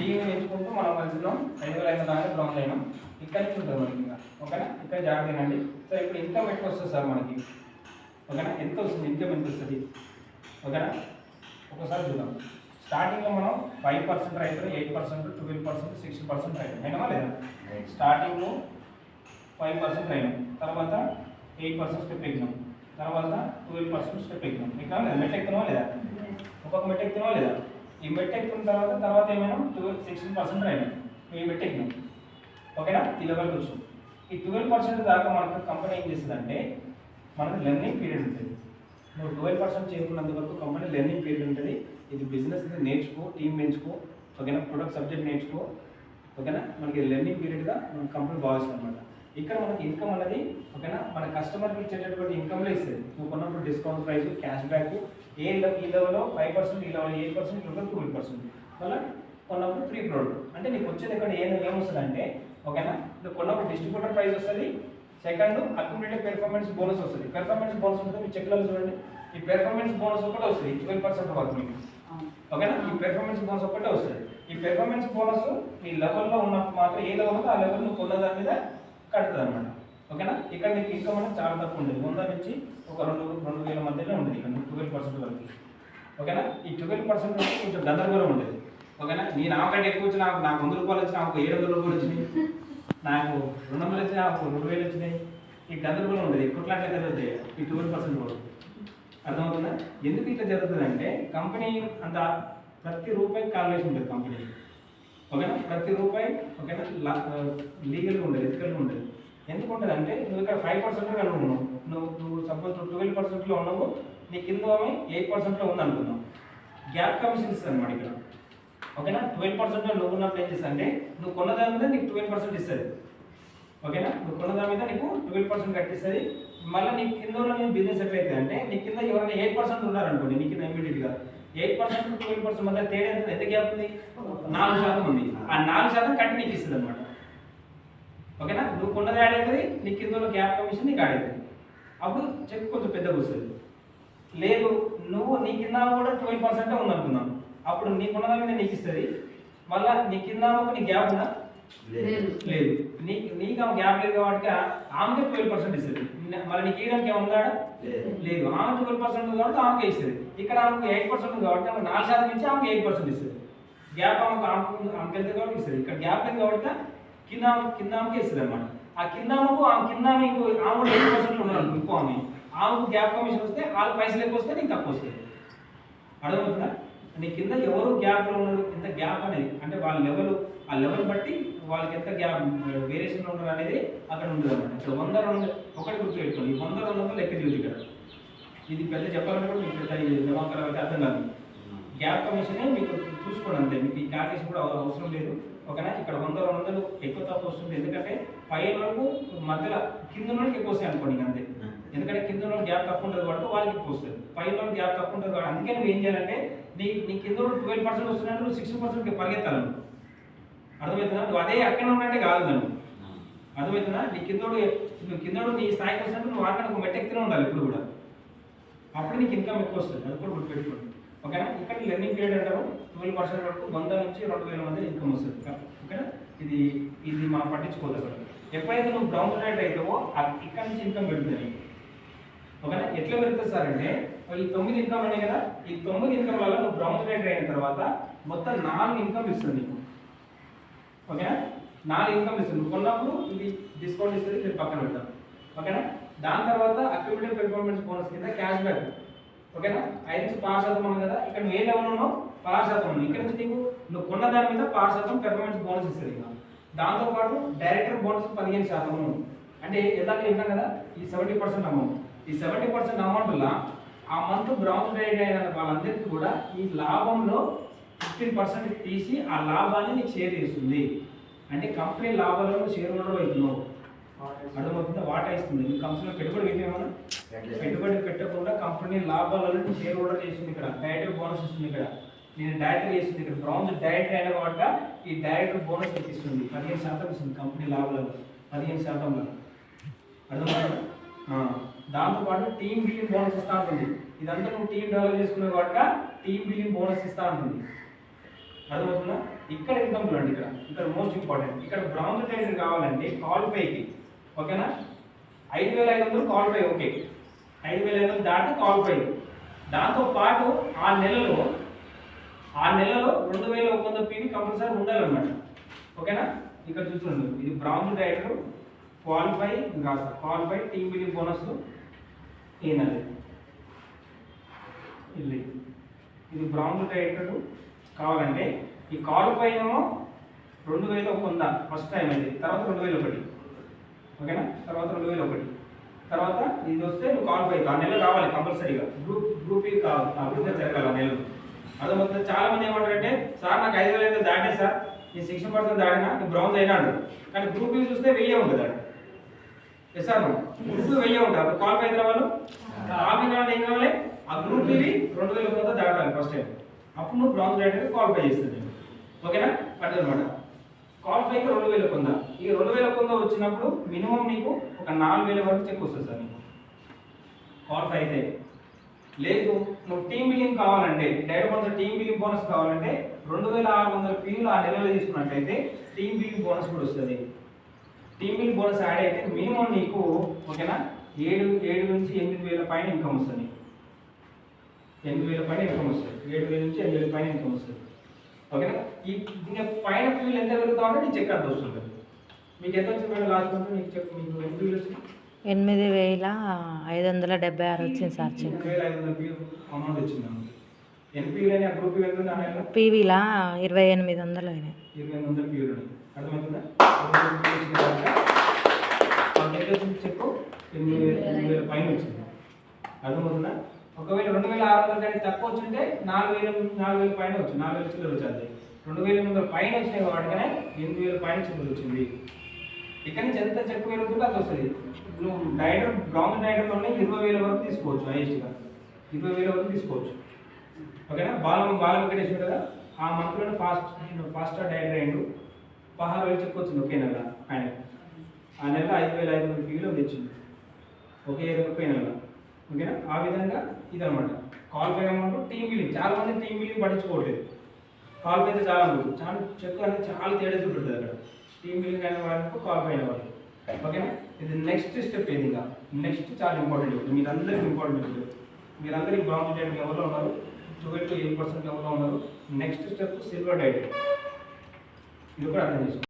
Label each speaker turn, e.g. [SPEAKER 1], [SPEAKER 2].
[SPEAKER 1] TV ఎంచుకుంటూ మనం వెళ్తున్నాం 5,000 దాకా బ్రౌన్ అయినాం. ఇక్కడ నుంచి ఉంటుంది మనకి ఇంకా ఓకేనా. ఇక్కడ జాగ్రత్తనండి. సో ఇప్పుడు ఇన్కమ్ ఎట్లా వస్తుంది సార్ మనకి ఓకేనా, ఎంత వస్తుంది ఇన్కమ్ ఎంత వస్తుంది ఓకేనా. ఒకసారి చూద్దాం. స్టార్టింగ్లో మనం 5% రైతు, 8%, 12%, 60% రైతు అయినా లేదా. స్టార్టింగ్లో 5% అయినాం, తర్వాత 8% స్టెప్ ఎక్కినాం, తర్వాత 12% స్టెప్ ఎక్కినాం. ఎక్కినాం లేదా, మెట్ ఎక్కుతున్నావా లేదా, ఒక్కొక్క మెట్ ఎక్కుతున్నావా లేదా. ఈ మెట్ ఎక్కిన తర్వాత ఏమైనా 16% అయినాం, ఈ మెట్ ఎక్కినాం ఓకేనా. ఈ లెవెల్కి వచ్చాం. ఈ 12% దాకా మనకు కంపెనీ ఏం చేస్తుందంటే మనకు లెర్నింగ్ పీరియడ్ ఉంటుంది. నువ్వు 12% చేరుకున్నంత వరకు కంపెనీ లెర్నింగ్ పీరియడ్ ఉంటుంది. ఇది బిజినెస్ నేర్చుకో, టీం పెంచుకో ఓకేనా, ప్రొడక్ట్ సబ్జెక్ట్ నేర్చుకో ఓకేనా. మనకి లెర్నింగ్ పీరియడ్గా మన కంపెనీ భావిస్తుంది అనమాట. ఇక్కడ మనకి ఇన్కమ్ అనేది ఓకేనా, మన కస్టమర్కి ఇచ్చేటటువంటి ఇన్కమ్లో ఇస్తుంది. నువ్వు కొన్నప్పుడు డిస్కౌంట్ ప్రైస్, క్యాష్ బ్యాక్ ఈ లెవెల్లో 5%, ఈ లెవెల్ 8%, ఈ లెవెల్ 12%. మళ్ళీ కొన్నప్పుడు ఫ్రీ ప్రోడక్ట్ అంటే నీకు వచ్చేది ఇక్కడ ఏమొస్తుంది అంటే ఓకేనా, నువ్వు కొన్నప్పుడు డిస్ట్రిబ్యూటర్ ప్రైస్ వస్తుంది. సెకండ్ అక్యుములేటెడ్ పెర్ఫార్మెన్స్ బోనస్ వస్తుంది. పెర్ఫార్మెన్స్ బోనస్ ఉంటుంది, మీ చెక్లలో చూడండి. ఈ పెర్ఫార్మెన్స్ బోనస్ ఒకటే వస్తుంది 12% వరకు మీకు ఓకేనా. ఈ పెర్ఫార్మెన్స్ బోనస్ ఒకటే వస్తుంది. ఈ పెర్ఫార్మెన్స్ బోనస్ ఈ లెవెల్లో ఉన్నప్పుడు మాత్రం ఏ లెవెల్ ఉందో ఆ లెవెల్ నువ్వు కొన్న దాని మీద కడుతుంది అనమాట ఓకేనా. ఇక్కడ నీకు ఇన్కమ్ అనేది చాలా తక్కువ ఉంటుంది. 100 నుంచి ఒక 2,000 మధ్యలో ఉంటుంది ఇక్కడ 12% వరకు ఓకేనా. ఈ 12% వరకు కొంచెం గందరగోళం ఉంటుంది ఓకేనా. నేను ఆమెకంటే ఎక్కువ వచ్చి నాకు 100 రూపాయలు వచ్చి నాకు 700 రూపాయలు వచ్చినాయి, నాకు 200 వచ్చి నాకు 2,000 వచ్చినాయి. ఈ గందరగోళం ఉండదు. ఎప్పట్లాంటి జరుగుతాయి ఈ 12% కూడా. అర్థమవుతుందా ఎందుకు ఇట్లా జరుగుతుందంటే కంపెనీ అంత ప్రతి రూపాయి కాల్యులేషన్ ఉంటుంది కంపెనీ ఓకేనా. ప్రతి రూపాయి ఓకేనా లీగల్గా ఉండదు, ఎథికల్గా ఉండదు. ఎందుకు ఉంటుంది అంటే నువ్వు ఇక్కడ 5% కనుక్కున్నావు, నువ్వు సపోజ్ 12%లో ఉన్నావు, నీ కింద 8%లో ఉంది అనుకున్నావు. గ్యాప్ కమిషన్ ఇస్తుంది అనమాట ఇక్కడ ఓకేనా. 12%లో నువ్వు ఉన్నప్పుడు ఏం చేస్తా అంటే నువ్వు కొన్న దాని మీద నీకు 12% ఇస్తుంది ఓకేనా. నువ్వు కొన్న దాని మీద నీకు 12% కట్టిస్తుంది. మళ్ళీ నీ కింద నీ బిజినెస్ ఎట్లయితే అంటే నీ కింద ఎవరైనా 8% ఉన్నారనుకోండి, నీ కింద ఇమీడియట్గా 8% 12% మధ్య తేడా ఎంత గ్యాప్ ఉంది, 4% ఉంది. ఆ 4% కట్టి నీకు ఇస్తుంది అనమాట ఓకేనా. నువ్వు కొన్నది యాడ్ అవుతుంది, నీ కింద గ్యాప్ కమిషన్ నీకు యాడ్ అవుతుంది. అప్పుడు చెక్ కొంచెం పెద్దగా వస్తుంది. లేదు నువ్వు నీ కింద కూడా 12% ఉందనుకున్నాం, అప్పుడు నీ కొన్నదా మీద నీకు ఇస్తుంది. మళ్ళీ నీ కింద నీ గ్యాప్ ఉందా లేదు, నీకు ఆమె గ్యాప్ లేదు కాబట్టి ఆమెకే 12% ఇస్తుంది. మళ్ళీ నీకు ఇవ్వడానికి ఏముందా లేదు, ఆమె 12% కాబట్టి ఆమెకే ఇస్తుంది. ఇక్కడ ఆమెకు 8% కాబట్టి ఆమె 4% నుంచి ఆమెకు 8% ఇస్తుంది. గ్యాప్ ఆమెకు వెళ్తుంది కాబట్టి ఇస్తుంది. ఇక్కడ గ్యాప్ లేదు కాబట్టి కింద ఆమెకే ఇస్తుంది అనమాట. ఆ కింద మీకు ఆమె కూడా 8% ఉన్నాను ఇంకో ఆమెకు గ్యాప్ కమిషన్ వస్తే వాళ్ళకి పైసలు ఎక్కువ వస్తే నీకు తక్కువ వస్తుంది. అర్థమవుతుందా. నీ కింద ఎవరు గ్యాప్లో ఉన్నారు, ఎంత గ్యాప్ అనేది అంటే వాళ్ళ లెవెల్, ఆ లెవెల్ బట్టి వాళ్ళకి ఎంత గ్యాప్ వేరియేషన్ ఉన్నారు అనేది అక్కడ ఉండదు అనమాట. ఇక్కడ 100, 200 ఒకటి గుర్తుపెట్టుకోండి. 100, 200 లెక్క చూసి ఇక్కడ ఇది పెద్ద చెప్పాలంటే కూడా మీకు పెద్ద జమాకరం అయితే అర్థం కాదు. గ్యాప్ కమిషనే మీకు చూసుకోండి అంతే, మీకు ఈ క్యాల్కులేషన్ కూడా అవసరం లేదు ఓకేనా. ఇక్కడ 100, 200 ఎక్కువ తక్కువ వస్తుంది. ఎందుకంటే పై వరకు మధ్యలో కింద వాళ్ళకి ఎక్కువ వస్తాయి అనుకోండి అంతే. ఎందుకంటే కింద వాళ్ళు గ్యాప్ తక్కువ ఉంటుంది కాబట్టి వాళ్ళకి ఎక్కువ వస్తుంది, పై వాళ్ళు గ్యాప్ తక్కువ ఉంటుంది కాబట్టి. అందుకే నువ్వు ఏం చేయాలంటే నీ కింద 12% వస్తున్నట్టు నువ్వు 60%కి పరిగెత్తాలి. అర్థమవుతుందా. నువ్వు అదే అక్కడ ఉన్నట్టే కాదు నన్ను, అర్థమవుతుందా. నువ్వు కిందోడు నీ స్థాయికి వస్తున్నట్టు నువ్వు అక్కడ ఒక మెట్టెక్తూనే ఉండాలి ఎప్పుడు కూడా, అప్పుడు నీకు ఇన్కమ్ ఎక్కువ వస్తుంది. అది కూడా గుర్తుపెట్టుకోండి ఓకేనా. ఇక్కడ లెర్నింగ్ పీరియడ్ అంటారు 12% వరకు 100 నుంచి 2,000 మధ్య ఇన్కమ్ వస్తుంది ఓకేనా. ఇది మనం పట్టించుకోవద్దు. అక్కడ ఎప్పుడైతే నువ్వు బ్రౌన్ రేట్ అవుతావో ఇక్కడ నుంచి ఇన్కమ్ పెడుతుంది ఓకేనా. ఎట్లా పెరుగుతుంది సార్ అంటే ఈ 9 ఇన్కమ్ ఉన్నాయి కదా, ఈ 9 ఇన్కమ్ వల్ల నువ్వు బ్రౌన్ రేట్ అయిన తర్వాత మొత్తం 4 ఇన్కమ్ ఇస్తుంది నీకు ఓకేనా. 4 ఇన్కమ్ ఇస్తుంది. నువ్వు కొన్నప్పుడు ఇది డిస్కౌంట్ ఇస్తుంది, మీరు పక్కన పెడతాం ఓకేనా. దాని తర్వాత అక్యుములేటెడ్ పెర్ఫార్మెన్స్ బోనస్ కింద క్యాష్ బ్యాక్ ఓకేనా. 5 నుంచి 6% ఉంది కదా, ఇక్కడ నువ్వు ఏ లెవెల్ ఉన్నావు 6% ఉన్నావు. ఇక్కడ నుంచి నువ్వు కొన్న దాని మీద 6% పెర్ఫార్మెన్స్ బోనస్ ఇస్తుంది. ఇక దాంతోపాటు డైరెక్టర్ బోనస్ 15% అంటే ఎలా చెప్పినాం కదా, ఈ 70% అమౌంట్, ఈ 70% అమౌంట్లో ఆ మంత్ బ్రౌన్ రేట్ అయిన వాళ్ళందరికీ కూడా ఈ లాభంలో 15% తీసి ఆ లాభాన్ని నీకు షేర్ చేస్తుంది. అంటే కంపెనీ లాభాలలో షేర్ హోల్డర్ అవుతున్నావు, అర్థమవుతుందా. వాటా ఇస్తుంది. నీ కంపెనీలో పెట్టుబడి పెట్టేమన్నా, పెట్టుబడి పెట్టకుండా కంపెనీ లాభాలను షేర్ హోల్డర్ చేస్తుంది. ఇక్కడ డైరెక్టర్ బోనస్ ఇస్తుంది. ఇక్కడ నేను డైరెక్టర్ చేస్తుంది. ఇక్కడ బ్రౌన్స్ డైరెక్టర్ అయిన కాబట్టి ఈ డైరెక్టర్ బోనస్ ఇస్తుంది. 15% ఇస్తుంది కంపెనీ లాభాలలో 15%. అర్థమవుతుందా. దాంతోపాటు టీమ్ బిల్డింగ్ బోనస్ ఇస్తూ ఉంటుంది. ఇదంతా నువ్వు టీం డెవలప్ చేసుకున్నావు కాబట్టి టీమ్ బిల్డింగ్ బోనస్ ఇస్తూ ఉంటుంది. అర్థమవుతుందా. ఇక్కడ ఇన్కమ్ చూడండి, ఇక్కడ మోస్ట్ ఇంపార్టెంట్. ఇక్కడ బ్రాంజ్ టైటిల్ కావాలంటే క్వాలిఫైకి, ఓకేనా, 5,500 క్వాలిఫై, ఓకే, 5,500 దాటి క్వాలిఫై. దాంతో పాటు ఆ నెలలో 2,100 పీవీ కంపల్సరీ ఉండాలన్నమాట, ఓకేనా. ఇక్కడ చూస్తుండ్రు, ఇది బ్రాంజ్ టైటిల్ క్వాలిఫై, ఇంకా క్వాలిఫై టీమ్ బిల్డింగ్ బోనస్ ఈయనది, ఇది బ్రాంజ్ టైటిల్ కావాలంటే ఈ క్వాలిఫై ఏమో 2,100 ఫస్ట్ టైం అయితే, తర్వాత 2,001, ఓకేనా, తర్వాత 2,001, తర్వాత ఇది వస్తే నువ్వు క్వాలిఫై ఆ నెల రావాలి కంపల్సరీగా. గ్రూప్ ఈ బిజినెస్ జరగాలి ఆ నెలలో. అదే మొత్తం చాలా మంది ఏమంటారంటే, సార్ నాకు 5,000 దాటే సార్, ఈ 60% దాటినా నువ్వు బ్రౌన్స్ అయినాడు, కానీ గ్రూప్ ఈ చూస్తే 1000 ఉంటుంది అక్కడ. ఎస్ సార్, గ్రూప్ 1000 ఉంటుంది. అప్పుడు క్వాలిఫై అయిన వాళ్ళు క్వాలిఫై కావాలంటే ఏం కావాలి, ఆ గ్రూప్ ఇవి 2,100 దాటాలి ఫస్ట్ టైం, అప్పుడు నువ్వు బ్రౌన్స్ రైడర్ క్వాలిఫై చేస్తుంది, ఓకేనా. అదనమాట క్వాలిఫైకి 2,100. ఈ 2,100 వచ్చినప్పుడు మినిమం నీకు ఒక 4,000 వరకు చెక్ వస్తుంది సార్ నీకు క్వాలిఫై అయితే. లేదు నువ్వు టీమ్ బిల్డింగ్ కావాలంటే, డైరెక్ట్ టీమ్ బిల్డింగ్ బోనస్ కావాలంటే 2,600 పీలు ఆ నెలలో తీసుకున్నట్లయితే టీమ్ బిల్డింగ్ బోనస్ కూడా వస్తుంది. టీమ్ బిల్డింగ్ బోనస్ యాడ్ అయితే మినిమం నీకు, ఓకేనా, 7 నుంచి 8,000 పైన ఇన్కమ్ వస్తుంది. 8,000 పైన ఇన్కమ్ వస్తుంది, 7,000 నుంచి 8,000 పైన ఇన్కమ్ వస్తుంది, ఓకేనా. ఈ ఇంకా పైన పీలు ఎంత పెరుగుతా ఉంటే నీకు చెక్ అంత వస్తుంది. మీకు ఎంత వచ్చింది లాస్ట్ మంత్ నీకు చెక్, మీకు ఎంత పీలు వచ్చింది?
[SPEAKER 2] 8,576 వచ్చింది సార్ చెక్.
[SPEAKER 1] 8,500 పీలు అమౌంట్ వచ్చింది. ఎన్పీలు ఆ గ్రూప్
[SPEAKER 2] పీవీలా 2,800 అయినాయి.
[SPEAKER 1] 2,800 పీలు అర్థమవుతుందా? చెక్ 8,000 పైన వచ్చింది, అర్థమవుతుందా? ఒకవేళ 2,600 కంటే తక్కువ వచ్చింటే 4,000 పైన వచ్చింది, 4,000 చిల్లర వచ్చింది. 2,800 పైన వచ్చినాయి వాటికనే 8,000 పైన చిల్లర వచ్చింది. ఇక్కడ నుంచి ఎంత చెక్ పెరుగుతుంటే అది వస్తుంది. నువ్వు డైటర్ బ్రౌన్ డైటర్లోనే 20,000 వరకు తీసుకోవచ్చు, హైయెస్ట్గా 20,000 వరకు తీసుకోవచ్చు, ఓకేనా. బాల వెంకటేశ్వర కదా, ఆ మంత్లోనే ఫాస్ట్గా డైటర్ అయ్యిండు, 16,000 చెక్ వచ్చింది ఒకే నెల ఆయన. ఆ నెల 5,500 పీలో తెచ్చింది ఒకే నెల, ఓకేనా. ఆ విధంగా ఇదనమాట క్వాలిఫై అమౌంట్. టీమ్ బిల్డింగ్ చాలా మంది టీమ్ బిల్డింగ్ పట్టించుకోవట్లేదు, క్వాలిఫై అయితే చాలా ఉంటుంది, చాలా చెక్ అనేది చాలా తేడా చూపుతుంది అక్కడ. టీమ్ బిల్డింగ్ అయిన వాళ్ళకు క్వాలిఫై అయిన వాళ్ళు, ఓకేనా. ఇది నెక్స్ట్ స్టెప్ ఏది, ఇంకా నెక్స్ట్ చాలా ఇంపార్టెంట్ ఉంటుంది, మీరందరికీ ఇంపార్టెంట్ ఉంటుంది. మీరందరికీ బ్రౌన్ డైట్ లెవెల్లో ఉన్నారు, 12 to 8% లెవెల్లో ఉన్నారు. నెక్స్ట్ స్టెప్ సిల్వర్ డైట్, ఇది కూడా అర్థం చేసుకోండి.